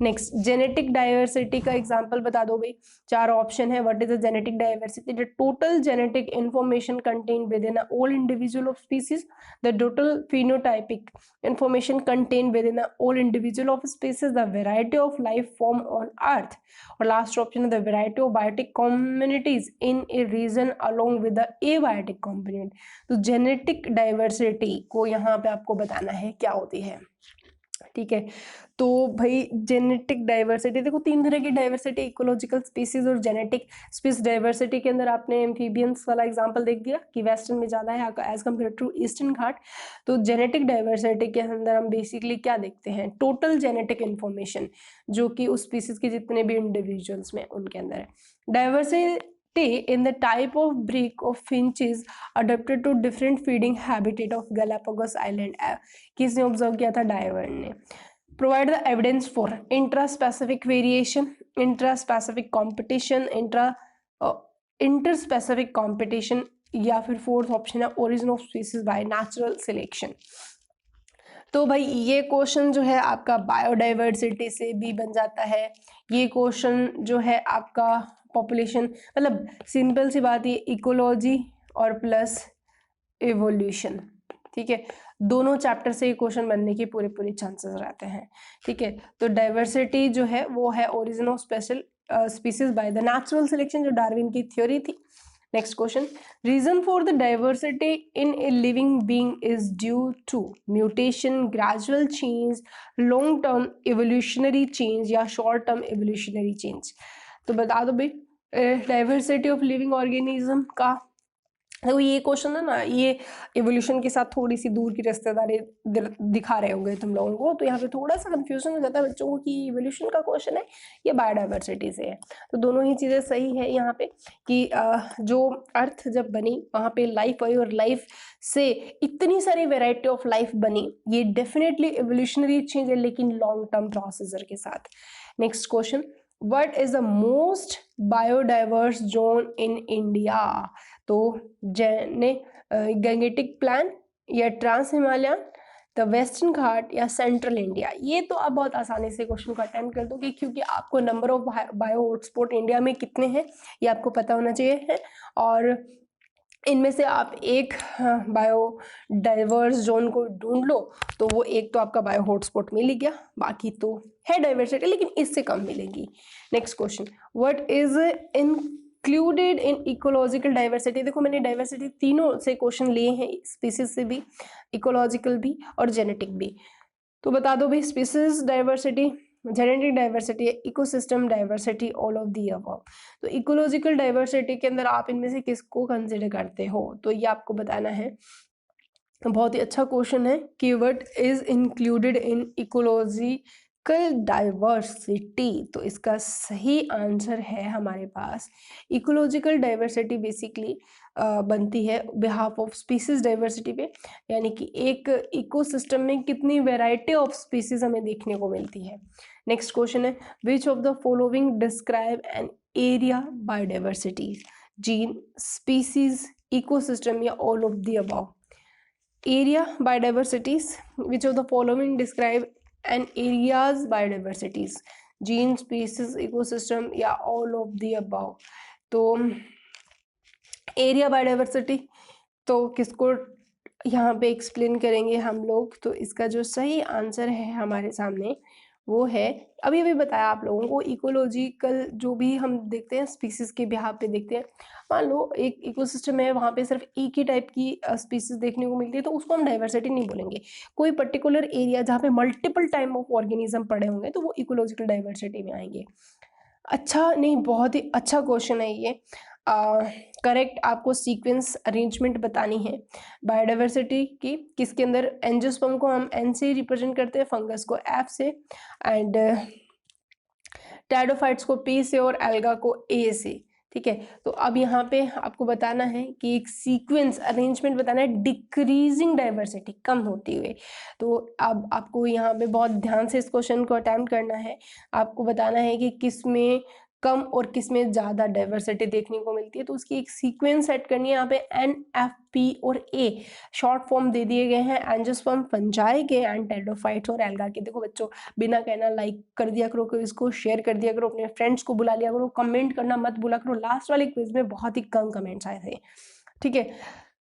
नेक्स्ट, जेनेटिक डाइवर्सिटी का एग्जांपल बता दो भाई। 4 ऑप्शन है। What is the genetic diversity? The total genetic information contain with in all individual of species, the total phenotypic information contained within all individual of species, the variety of life form on earth, और last option है the variety of biotic communities in a region along with the abiotic component। तो genetic diversity को यहाँ पे आपको बताना है क्या होती है। ठीक है। तो भाई जेनेटिक डाइवर्सिटी, देखो 3 तरह की डाइवर्सिटी, इकोलॉजिकल स्पीसीज और जेनेटिक स्पीस डाइवर्सिटी के अंदर आपने एम्फीबियंस वाला एग्जांपल देख दिया कि वेस्टर्न में ज़्यादा है एज कम्पेयर टू ईस्टर्न घाट। तो जेनेटिक डाइवर्सिटी के अंदर हम बेसिकली क्या देखते हैं, टोटल जेनेटिक इन्फॉर्मेशन जो कि उस स्पीसीज के जितने भी इंडिविजुअल्स में उनके अंदर है। Diversity in the type of breed of finches adapted to different feeding habitat of Galapagos Island। किसने ऑब्जर्व किया था, डायवर ने। Provide the evidence for intraspecific variation, intraspecific competition, interspecific competition, या फिर फोर्थ ऑप्शन है origin of species by natural selection। तो भाई ये क्वेश्चन जो है आपका बायोडाइवर्सिटी से भी बन जाता है, ये क्वेश्चन जो है आपका पॉपुलेशन, मतलब सिंपल सी बात, ये इकोलॉजी और प्लस एवोल्यूशन, ठीक है, दोनों चैप्टर से ये क्वेश्चन बनने के पूरे पूरे चांसेस रहते हैं। ठीक है, तो डाइवर्सिटी जो है वो है origin of special species by the natural selection, जो डार्विन की थ्योरी थी। Next question, reason for the diversity in a living being is due to mutation, gradual change, long term evolutionary change या short term evolutionary change. तो बता दो भाई, diversity of living organism का, तो ये क्वेश्चन है ना, ये एवोल्यूशन के साथ थोड़ी सी दूर की रिश्तेदारी दिखा रहे होंगे तुम लोगों को, तो यहाँ पे थोड़ा सा कंफ्यूजन हो जाता है बच्चों को कि एवोल्यूशन का क्वेश्चन है या बायोडाइवर्सिटी से है। तो दोनों ही चीज़ें सही है यहाँ पे कि जो अर्थ जब बनी वहाँ पे लाइफ आई और लाइफ से इतनी सारी वेराइटी ऑफ लाइफ बनी, ये डेफिनेटली एवोल्यूशनरी चेंज है लेकिन लॉन्ग टर्म प्रोसीजर के साथ। Next question, what is the most biodiverse zone in India? तो गंगेटिक प्लान या ट्रांस हिमालयन, द वेस्टर्न घाट या सेंट्रल इंडिया। ये तो आप बहुत आसानी से क्वेश्चन को अटेम्प्ट कर दोगे क्योंकि आपको number of bio hotspot India में कितने हैं ये आपको पता होना चाहिए है, और इनमें से आप एक बायो डाइवर्स जोन को ढूंढ लो तो वो एक तो आपका बायो हॉटस्पॉट मिल ही गया, बाकी तो है डाइवर्सिटी लेकिन इससे कम मिलेगी। Next question, what is included in ecological diversity? देखो मैंने डाइवर्सिटी तीनों से क्वेश्चन लिए हैं, स्पीसीज से भी, इकोलॉजिकल भी और जेनेटिक भी। तो बता दो भाई, species diversity, genetic diversity, ecosystem diversity, all of the above. तो इकोलॉजिकल डाइवर्सिटी के अंदर आप इनमें से किसको कंसिडर करते हो, तो ये आपको बताना है। बहुत ही अच्छा क्वेश्चन है कि what is included in ecological diversity, तो इसका सही आंसर है हमारे पास इकोलॉजिकल डाइवर्सिटी बेसिकली बनती है बिहाफ ऑफ स्पीसीज डाइवर्सिटी पे, यानी कि एक इकोसिस्टम में कितनी वैरायटी ऑफ स्पीसीज हमें देखने को मिलती है। नेक्स्ट क्वेश्चन है, which of the following describe an area biodiversity? Gene, species, ecosystem या all of the above? Area biodiversities, which of the following describe an area's biodiversities? Gene, species, ecosystem या all of the above? तो area biodiversity तो किसको यहाँ पे explain करेंगे हम लोग, तो इसका जो सही आंसर है हमारे सामने वो है, अभी अभी बताया आप लोगों को, इकोलॉजिकल जो भी हम देखते हैं स्पीसीज के बिहाफ पे देखते हैं। मान लो एक इकोसिस्टम है, वहाँ पे सिर्फ एक ही टाइप की स्पीसीज देखने को मिलती है तो उसको हम डाइवर्सिटी नहीं बोलेंगे। कोई पर्टिकुलर एरिया जहाँ पे मल्टीपल टाइप ऑफ ऑर्गेनिज्म पड़े होंगे तो वो इकोलॉजिकल डाइवर्सिटी में आएंगे। अच्छा नहीं, बहुत ही अच्छा क्वेश्चन है ये। करेक्ट आपको सीक्वेंस अरेंजमेंट बतानी है बायोडाइवर्सिटी की, किसके अंदर एंजियोस्पर्म को हम एन से रिप्रेजेंट करते हैं, फंगस को एफ से, एंड टेरिडोफाइट्स को पी से और एल्गा को ए से। ठीक है, तो अब यहाँ पे आपको बताना है कि एक सीक्वेंस अरेंजमेंट बताना है डिक्रीजिंग डाइवर्सिटी, कम होती हुए। तो अब आपको यहाँ पे बहुत ध्यान से इस क्वेश्चन को अटेम्प्ट करना है, आपको बताना है कि किस में कम और किस में ज़्यादा डाइवर्सिटी देखने को मिलती है, तो उसकी एक सीक्वेंस सेट करनी है। यहाँ पे एन, एफ, पी और ए शॉर्ट फॉर्म दे दिए गए हैं एंजियोस्पर्म, फंजाई के, एंड टेरिडोफाइट्स और एल्गा के। देखो बच्चों, बिना कहना लाइक कर दिया करो, इसको शेयर कर दिया करो, अपने फ्रेंड्स को बुला लिया करो, कमेंट करना मत भूला करो। लास्ट वाले क्विज में बहुत ही कम कमेंट्स आए थे। ठीक है,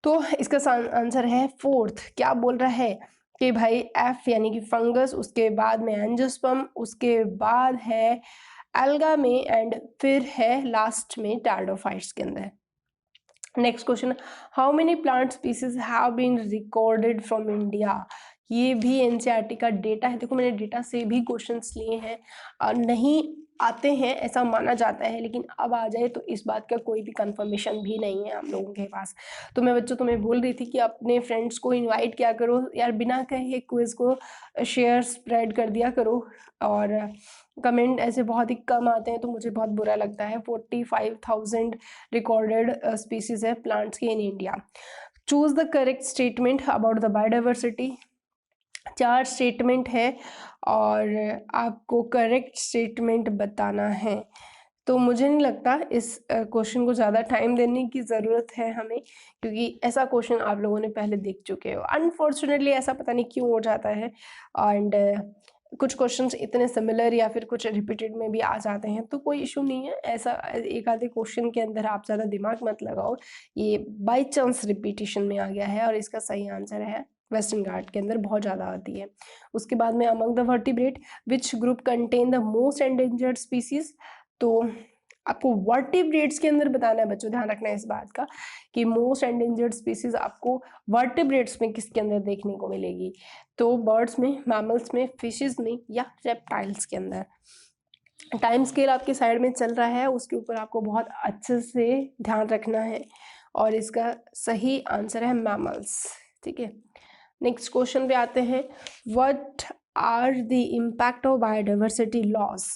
तो इसका आंसर है फोर्थ। क्या बोल रहा है कि भाई एफ यानी कि फंगस, उसके बाद में एंजियोस्पर्म, उसके बाद है एल्गा में, एंड फिर है लास्ट में टेरिडोफाइट्स के अंदर। Next question, how many plant species have been recorded from India? ये भी एनसीईआरटी का डेटा है। देखो मैंने डेटा से भी क्वेश्चंस लिए हैं, नहीं आते हैं ऐसा माना जाता है, लेकिन अब आ जाए तो इस बात का कोई भी कंफर्मेशन भी नहीं है हम लोगों के पास। तो मैं बच्चों तुम्हें बोल रही थी कि अपने फ्रेंड्स को इनवाइट किया करो यार, बिना कहे क्विज को शेयर स्प्रेड कर दिया करो। और कमेंट ऐसे बहुत ही कम आते हैं तो मुझे बहुत बुरा लगता है। 45,000 रिकॉर्डेड स्पीसीज है प्लांट्स की in India. Choose the correct statement about the biodiversity. 4 statement है और आपको करेक्ट स्टेटमेंट बताना है। तो मुझे नहीं लगता इस क्वेश्चन को ज़्यादा टाइम देने की ज़रूरत है हमें, क्योंकि ऐसा क्वेश्चन आप लोगों ने पहले देख चुके हो। अनफॉर्चुनेटली ऐसा पता नहीं क्यों हो जाता है, एंड कुछ क्वेश्चंस इतने सिमिलर या फिर कुछ रिपीटेड में भी आ जाते हैं, तो कोई इशू नहीं है। ऐसा एक आधे क्वेश्चन के अंदर आप ज़्यादा दिमाग मत लगाओ, ये बाई चांस रिपीटिशन में आ गया है और इसका सही आंसर है वेस्टर्न घाट के अंदर बहुत ज़्यादा आती है। उसके बाद में among the vertebrate which group contain the most endangered species. तो आपको वर्टिब्रेट्स के अंदर बताना है बच्चों, ध्यान रखना है इस बात का कि मोस्ट एंडेंजर्ड स्पीसीज आपको वर्टिब्रेट्स में किसके अंदर देखने को मिलेगी। तो बर्ड्स में, मैमल्स में, फिशेस में या रेप्टाइल्स के अंदर। टाइम स्केल आपके साइड में चल रहा है, उसके ऊपर आपको बहुत अच्छे से ध्यान रखना है और इसका सही आंसर है मैमल्स। ठीक है, नेक्स्ट क्वेश्चन पे आते हैं। What are the impact of biodiversity loss?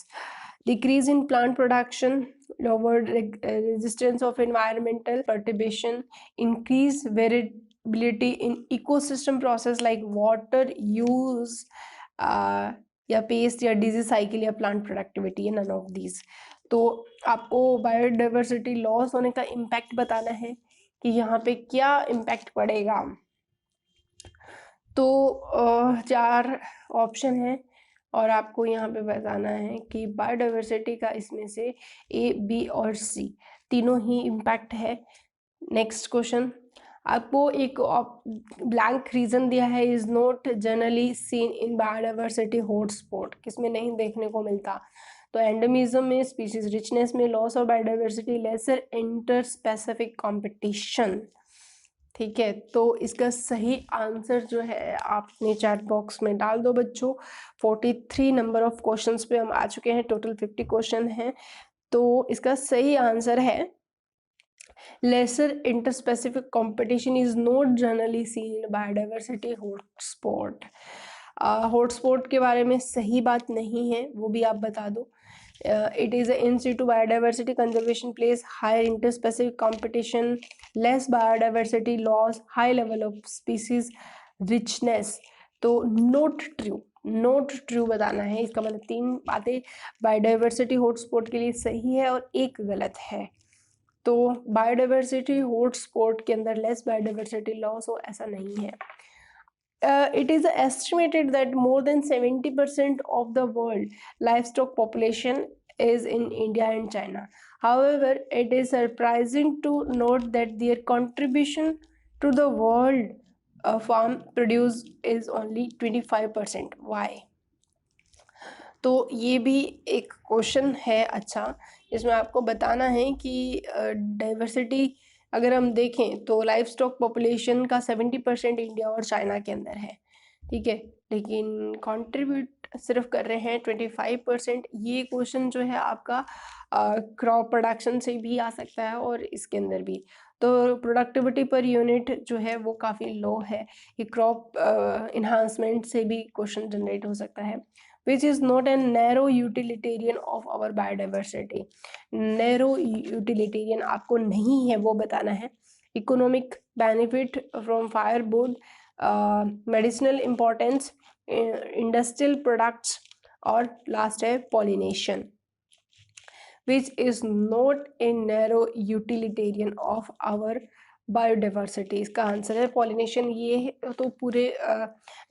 Decrease in plant production, lowered resistance of environmental perturbation, increase variability in ecosystem process like water use, या पेस्ट या डिजीज साइकिल या plant productivity, none of these. तो आपको biodiversity loss होने का impact बताना है कि यहाँ पे क्या इम्पैक्ट पड़ेगा। तो 4 ऑप्शन है और आपको यहाँ पे बताना है कि बायोडाइवर्सिटी का इसमें से ए, बी और सी तीनों ही इम्पैक्ट है। नेक्स्ट क्वेश्चन, आपको एक ब्लैंक रीजन दिया है, is not generally seen in biodiversity hotspot, किसमें नहीं देखने को मिलता। तो एंडेमिज्म में, स्पीशीज रिचनेस में, loss of biodiversity, lesser interspecific competition. ठीक है, तो इसका सही आंसर जो है आप अपने चैट बॉक्स में डाल दो बच्चों। 43 नंबर ऑफ क्वेश्चंस पे हम आ चुके हैं, टोटल 50 क्वेश्चन हैं। तो इसका सही आंसर है lesser interspecific competition is not generally seen in biodiversity hotspot. Hotspot के बारे में सही बात नहीं है, वो भी आप बता दो। It is an in situ biodiversity conservation plays higher interspecific competition, less biodiversity loss, high level of species richness। तो नोट ट्रू बताना है। इसका मतलब 3 बातें बायोडाइवर्सिटी हॉटस्पॉट के लिए सही है और एक गलत है। तो बायोडाइवर्सिटी हॉटस्पॉट के अंदर लेस बायोडाइवर्सिटी लॉस हो ऐसा नहीं है। It is estimated that more than 70% of the world livestock population is in India and China. However, it is surprising to note that their contribution to the world farm produce is only 25%. Why? तो ये भी एक question है अच्छा, इसमें आपको बताना है कि डाइवर्सिटी अगर हम देखें तो लाइफ स्टॉक पॉपुलेशन का 70% इंडिया और चाइना के अंदर है। ठीक है, लेकिन कंट्रीब्यूट सिर्फ कर रहे हैं 25%। ये क्वेश्चन जो है आपका क्रॉप प्रोडक्शन से भी आ सकता है और इसके अंदर भी। तो प्रोडक्टिविटी पर यूनिट जो है वो काफ़ी लो है। ये क्रॉप इन्हांसमेंट से भी क्वेश्चन जनरेट हो सकता है। which is not a narrow utilitarian of our biodiversity। narrow utilitarian आपको नहीं है वो बताना है। economic benefit from firewood, medicinal importance, industrial products और last है pollination, which is not a narrow utilitarian of our biodiversity. इसका आंसर है पॉलिनेशन। ये है तो पूरे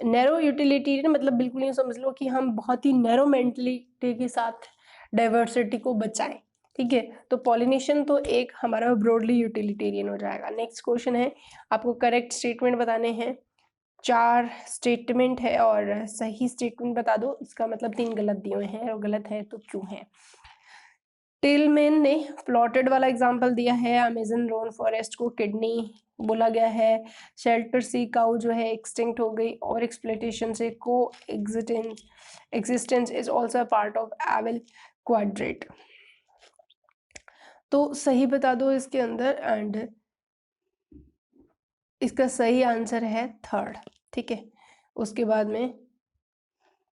नैरो यूटिलिटेरियन मतलब बिल्कुल ये समझ लो कि हम बहुत ही नैरो मेंटलिटी के साथ डाइवर्सिटी को बचाएं। ठीक है, तो पॉलिनेशन तो एक हमारा ब्रॉडली यूटिलिटेरियन हो जाएगा। नेक्स्ट क्वेश्चन है, आपको करेक्ट स्टेटमेंट बताने हैं। 4 स्टेटमेंट है और सही स्टेटमेंट बता दो। इसका मतलब 3 गलत दिए हुए हैं और गलत है तो क्यों है। टिलमैन ने प्लॉटेड वाला एग्जांपल दिया है, अमेजन रेन फॉरेस्ट को किडनी बोला गया है, शेल्टर सी काउ जो है एक्सटिंक्ट हो गई, और एक्सप्लॉइटेशन से coexistence is also a part of evil quartet. तो सही बता दो इसके अंदर, एंड इसका सही आंसर है थर्ड। ठीक है, उसके बाद में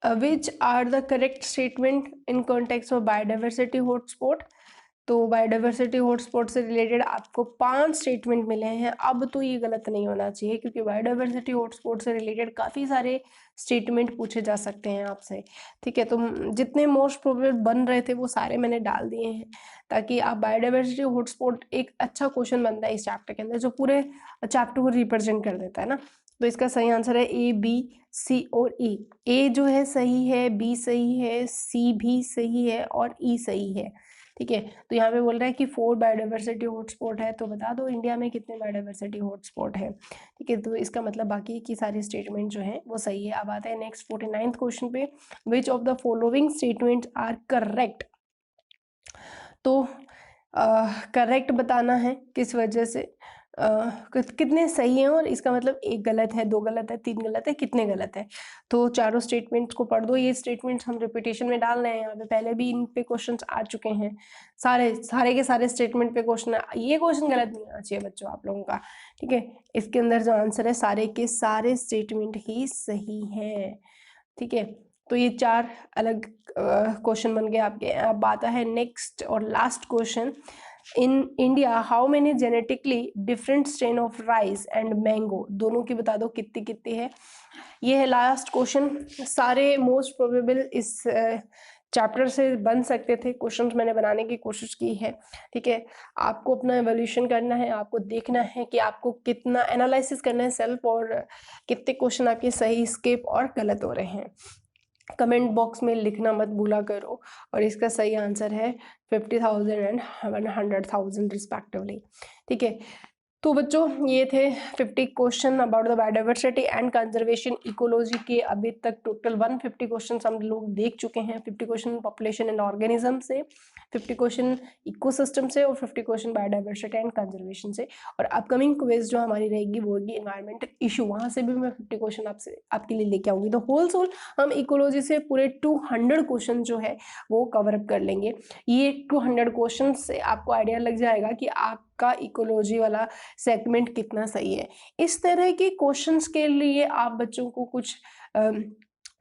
which are the correct statement in context of biodiversity hotspot. तो बायोडाइवर्सिटी हॉटस्पॉट से रिलेटेड आपको 5 स्टेटमेंट मिले हैं। अब तो ये गलत नहीं होना चाहिए, क्योंकि बायोडाइवर्सिटी हॉटस्पॉट से रिलेटेड काफ़ी सारे स्टेटमेंट पूछे जा सकते हैं आपसे। ठीक है, तो जितने मोस्ट प्रोबेबल बन रहे थे वो सारे मैंने डाल दिए हैं, ताकि आप बायोडाइवर्सिटी हॉटस्पॉट एक अच्छा क्वेश्चन बनता है इस चैप्टर के अंदर, जो पूरे चैप्टर को रिप्रेजेंट कर देता है ना। तो इसका सही आंसर है ए, बी, सी और ई। ए जो है सही है, बी सही है, सी भी सही है और ई सही है। ठीक है, तो यहाँ पे बोल रहा है कि 4 बायोडाइवर्सिटी हॉटस्पॉट है, तो बता दो इंडिया में कितने बायोडाइवर्सिटी हॉटस्पॉट है। ठीक है, तो इसका मतलब बाकी की सारी स्टेटमेंट जो है वो सही है। अब आता है नेक्स्ट 49th क्वेश्चन पे, which of the following statements are correct. तो करेक्ट बताना है किस वजह से, कितने सही हैं, और इसका मतलब एक गलत है, 2 गलत है, 3 गलत है, कितने गलत है। तो चारों स्टेटमेंट्स को पढ़ दो। ये स्टेटमेंट्स हम रिपीटेशन में डाल रहे हैं, यहाँ पे पहले भी इन पे क्वेश्चंस आ चुके हैं, सारे के सारे स्टेटमेंट पे क्वेश्चन। ये क्वेश्चन गलत नहीं आना चाहिए बच्चों आप लोगों का। ठीक है, इसके अंदर जो आंसर है सारे के सारे स्टेटमेंट ही सही हैं। ठीक है, तो ये 4 अलग क्वेश्चन बन गए आपके। अब आता है नेक्स्ट और last question, in India how many genetically different strain of rice and mango, दोनों की बता दो कितनी कितनी है। ये है लास्ट क्वेश्चन। सारे मोस्ट प्रोबेबल इस चैप्टर से बन सकते थे क्वेश्चंस, मैंने बनाने की कोशिश की है। ठीक है, आपको अपना एवोल्यूशन करना है, आपको देखना है कि आपको कितना एनालिसिस करना है सेल्फ, और कितने क्वेश्चन आपके सही, स्किप और गलत हो रहे हैं। कमेंट बॉक्स में लिखना मत भूला करो, और इसका सही आंसर है 50,000 एंड 100,000 रिस्पेक्टिवली। ठीक है, तो बच्चों ये थे 50 question about the biodiversity and conservation ecology के। अभी तक टोटल 150 क्वेश्चन हम लोग देख चुके हैं। 50 क्वेश्चन पॉपुलेशन एंड ऑर्गेनिज्म से, 50 क्वेश्चन इकोसिस्टम से, और 50 क्वेश्चन बायोडाइवर्सिटी एंड कंजर्वेशन से। और अपकमिंग क्विज जो हमारी रहेगी वो होगी एनवायरमेंटल इशू, वहाँ से भी मैं 50 क्वेश्चन आपके लिए लेके आऊँगी। तो होल सोल हम इकोलॉजी से पूरे 200 क्वेश्चन जो है वो कवर अप कर लेंगे। ये 200 क्वेश्चन से आपको आइडिया लग जाएगा कि आपका इकोलॉजी वाला सेगमेंट कितना सही है। इस तरह के क्वेश्चंस के लिए आप बच्चों को कुछ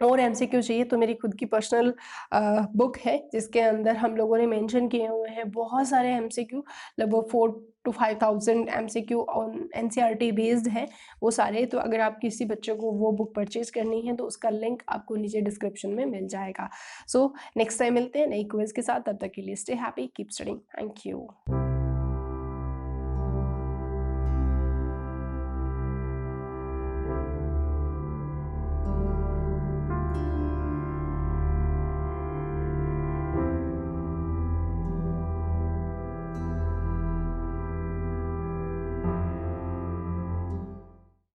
और एमसीक्यू चाहिए तो मेरी खुद की पर्सनल बुक है, जिसके अंदर हम लोगों ने मेंशन किए हुए हैं बहुत सारे एमसीक्यू, लगभग 4 to 5,000 MCQ on NCERT based है वो सारे। तो अगर आप किसी बच्चे को वो बुक परचेज करनी है तो उसका लिंक आपको नीचे डिस्क्रिप्शन में मिल जाएगा। सो नेक्स्ट टाइम मिलते हैं नई क्विज के साथ, तब तक के लिए stay happy, keep studying, thank you.